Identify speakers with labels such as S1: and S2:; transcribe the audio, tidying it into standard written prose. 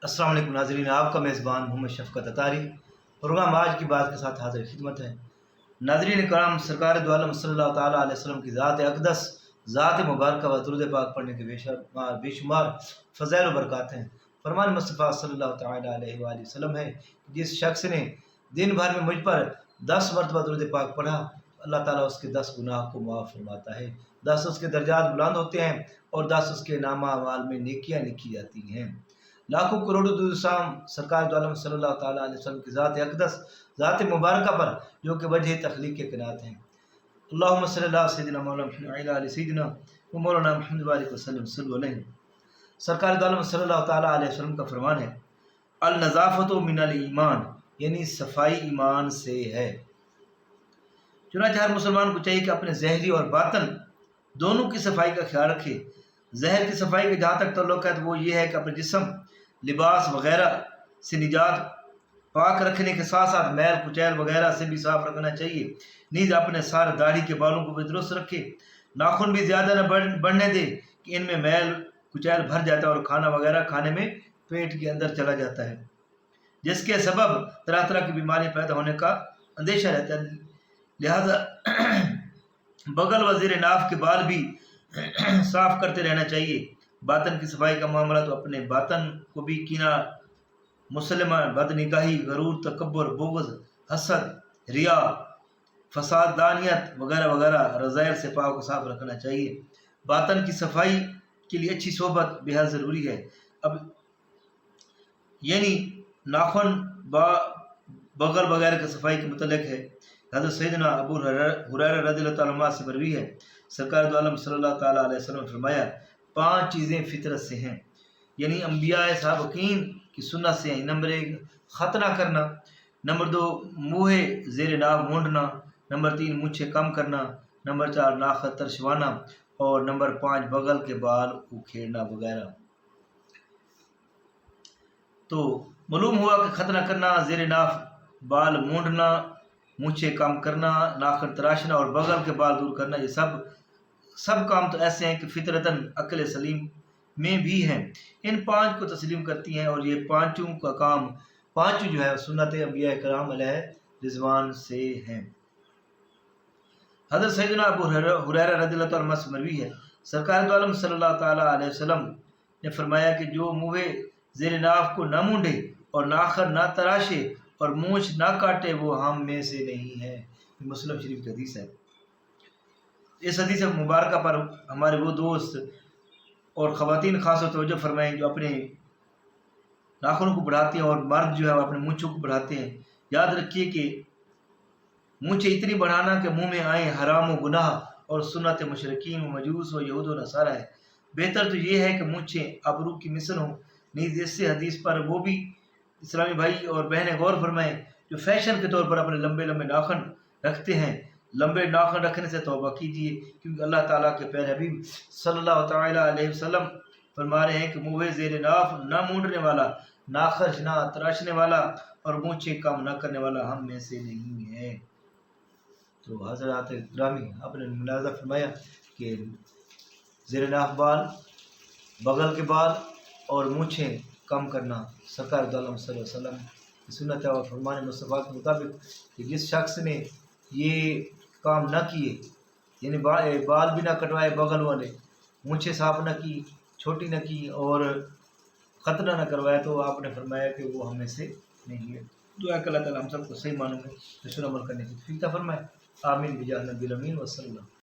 S1: السلام علیکم ناظرین، آپ کا میزبان محمد شفقت اطاری پروگرام آج کی بات کے ساتھ حاضر خدمت ہے۔ ناظرین کرام، سرکار دو عالم صلی اللہ تعالیٰ علیہ وسلم کی ذات اقدس، ذات مبارکہ و درود پاک پڑھنے کے بے شمار فضائل و برکات ہیں۔ فرمان مصطفیٰ صلی اللہ تعالیٰ علیہ وآلہ وسلم ہے کہ جس شخص نے دن بھر میں مجھ پر 10 مرتبہ درود پاک پڑھا، اللہ تعالیٰ اس کے 10 گناہ کو معاف فرماتا ہے، 10 اس کے درجات بلند ہوتے ہیں اور 10 اس کے نامہ اعمال میں نیکیاں لکھی جاتی ہیں۔ لاکھوں کروڑوں درود السلام سرکار دو عالم صلی اللہ تعالیٰ علیہ وسلم کی ذات اقدس، ذات مبارکہ پر، جو کہ وجہ تخلیق کے کنات ہیں۔ اللہم صلی اللہ سیدنا مولانا محمد وعلی آل سیدنا و مولانا محمد بارک وسلم صلی اللہ علیہ۔ سرکار دو عالم صلی اللہ تعالیٰ علیہ وسلم کا فرمان ہے، النظافت من الایمان، یعنی صفائی ایمان سے ہے۔ چنانچہ ہر مسلمان کو چاہیے کہ اپنے ظاہری اور باطن دونوں کی صفائی کا خیال رکھے۔ ظاہر کی صفائی کا جہاں تک تعلق ہے تو وہ یہ ہے کہ اپنے جسم، لباس وغیرہ سے نجات پاک رکھنے کے ساتھ ساتھ میل کچیل وغیرہ سے بھی صاف رکھنا چاہیے۔ نیز اپنے سارے داڑھی کے بالوں کو بھی درست رکھے، ناخن بھی زیادہ نہ بڑھنے دے کہ ان میں میل کچیل بھر جاتا ہے اور کھانا وغیرہ کھانے میں پیٹ کے اندر چلا جاتا ہے، جس کے سبب طرح طرح کی بیماری پیدا ہونے کا اندیشہ رہتا ہے۔ لہذا بغل و زیر ناف کے بال بھی صاف کرتے رہنا چاہیے۔ باطن کی صفائی کا معاملہ تو اپنے باطن کو بھی کینہ، مسلمہ، بدنگاہی، غرور، تکبر، بغض، حسد، ریا، فساد، دانیت وغیرہ وغیرہ رذائل سے پاک و صاف رکھنا چاہیے۔ باطن کی صفائی کے لیے اچھی صحبت بے حد ضروری ہے۔ اب یعنی ناخن، بغل وغیرہ کی صفائی کے متعلق ہے۔ حضرت سیدنا ابو ہریرہ رضی اللہ تعالیٰ عنہ سے مروی ہے، سرکار دو عالم صلی اللہ تعالیٰ علیہ وسلم نے فرمایا، 5 چیزیں فطرت سے ہیں، یعنی انبیاء سابقین کی سنت سے ہیں۔ نمبر 1 ختنہ کرنا، نمبر 2 منہ زیر ناف مونڈنا، نمبر 3 مونچھیں کم کرنا، نمبر 4 ناخن ترشوانا اور نمبر 5 بغل کے بال اکھیڑنا وغیرہ۔ تو معلوم ہوا کہ ختنہ کرنا، زیر ناف بال مونڈنا، مونچھیں کم کرنا، ناخن تراشنا اور بغل کے بال دور کرنا، یہ سب کام تو ایسے ہیں کہ فطرتاً عقل سلیم میں بھی ہیں، ان 5 کو تسلیم کرتی ہیں، اور یہ پانچوں کا کام، پانچوں جو ہے سنت انبیاء کرام علیہ رضوان سے ہیں۔ حضرت سیدنا ابو ہریرہ رضی اللہ تعالیٰ عنہ سے مروی ہے، سرکار دو عالم صلی اللہ تعالیٰ علیہ وسلم نے فرمایا کہ جو منہ زیر ناف کو نہ مونڈے اور ناخن نہ تراشے اور مونچھ نہ کاٹے وہ ہم میں سے نہیں ہے۔ مسلم شریف کی حدیث ہے۔ اس حدیث مبارکہ پر ہمارے وہ دوست اور خواتین خاص طور توجہ فرمائیں جو اپنے ناخنوں کو بڑھاتے ہیں، اور مرد جو ہے وہ اپنے مونچھوں کو بڑھاتے ہیں۔ یاد رکھیے کہ مونچھیں اتنی بڑھانا کہ منہ میں آئیں حرام و گناہ اور سنت مشرکین و مجوس و یہود و نصارہ ہے۔ بہتر تو یہ ہے کہ مونچھیں ابرو کی مثل ہوں۔ نیز اس سے حدیث پر وہ بھی اسلامی بھائی اور بہنیں غور فرمائیں جو فیشن کے طور پر اپنے لمبے لمبے ناخن رکھتے ہیں۔ لمبے ناخن رکھنے سے توبہ کیجیے، کیونکہ اللہ تعالیٰ کے پیارے حبیب صلی اللہ تعالیٰ علیہ وسلم فرما رہے ہیں کہ منہ زیر ناف نہ مونڈنے والا، ناخن نہ تراشنے والا اور مونچھیں کم نہ کرنے والا ہم میں سے نہیں ہے۔ تو حضرات گرامی، آپ نے ملاحظہ فرمایا کہ زیر ناف بال، بغل کے بال اور مونچھیں کم کرنا سرکار دو عالم صلی اللہ علیہ وسلم کی سنت ہے، اور فرمان مصطفیٰ کے مطابق کہ جس شخص نے یہ کام نہ کیے، یعنی بال بھی نہ کٹوائے بغل والے، مونچھیں صاف نہ کی، چھوٹی نہ کی اور ختنہ نہ کروایا، تو آپ نے فرمایا کہ وہ ہم میں سے نہیں ہے۔ دعا کہ اللہ تعالیٰ ہم سب کو صحیح معنوں میں حسن عمل کرنے کی توفیق عطا فرمائے۔ آمین بجاہ نبی الامین وصلی اللہ۔